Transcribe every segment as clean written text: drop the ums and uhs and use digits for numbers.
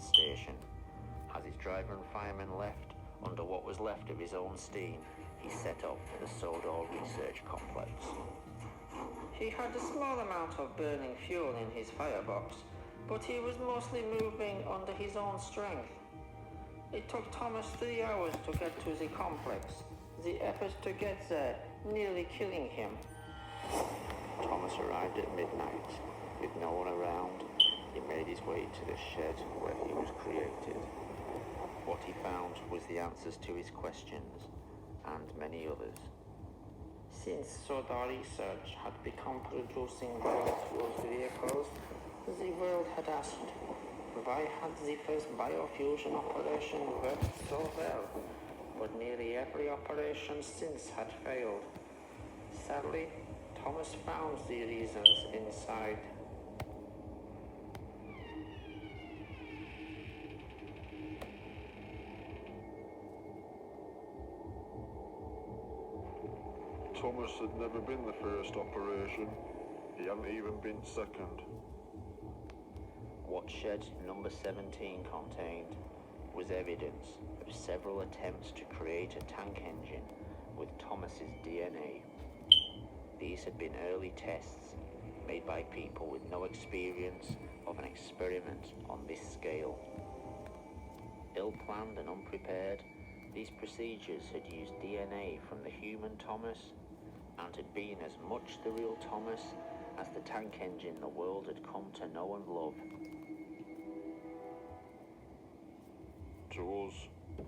station. As his driver and fireman left, under what was left of his own steam, he set off for the Sodor Research Complex. He had a small amount of burning fuel in his firebox, but he was mostly moving under his own strength. It took Thomas 3 hours to get to the complex, the effort to get there nearly killing him. Thomas arrived at midnight. With no one around, he made his way to the shed where he was created. What he found was the answers to his questions, and many others. Since Sodor Research had begun producing biofuels vehicles, the world had asked, why had the first biofusion operation worked so well, but nearly every operation since had failed? Sadly, Thomas found the reasons inside. Thomas had never been the first operation. He hadn't even been second. What shed number 17 contained was evidence of several attempts to create a tank engine with Thomas's DNA. These had been early tests made by people with no experience of an experiment on this scale. Ill-planned and unprepared, these procedures had used DNA from the human Thomas and had been as much the real Thomas as the tank engine the world had come to know and love. To us,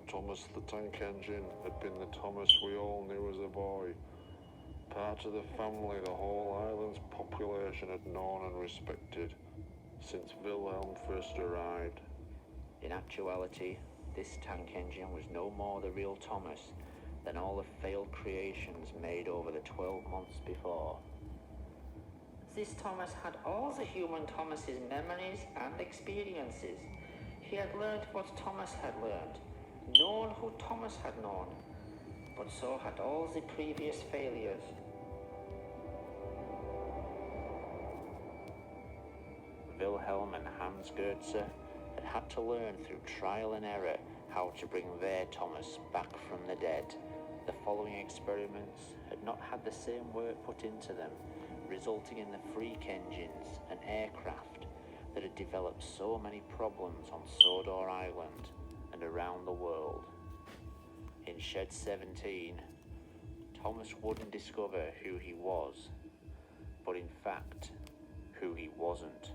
Thomas the Tank Engine had been the Thomas we all knew as a boy. Part of the family the whole island's population had known and respected since Wilhelm first arrived. In actuality, this tank engine was no more the real Thomas than all the failed creations made over the 12 months before. This Thomas had all the human Thomas's memories and experiences. He had learned what Thomas had learned, known who Thomas had known, but so had all the previous failures. Wilhelm and Hans Goetze had to learn through trial and error how to bring their Thomas back from the dead. The following experiments had not had the same work put into them, resulting in the freak engines and aircraft that had developed so many problems on Sodor Island and around the world. In Shed 17, Thomas wouldn't discover who he was, but in fact, who he wasn't.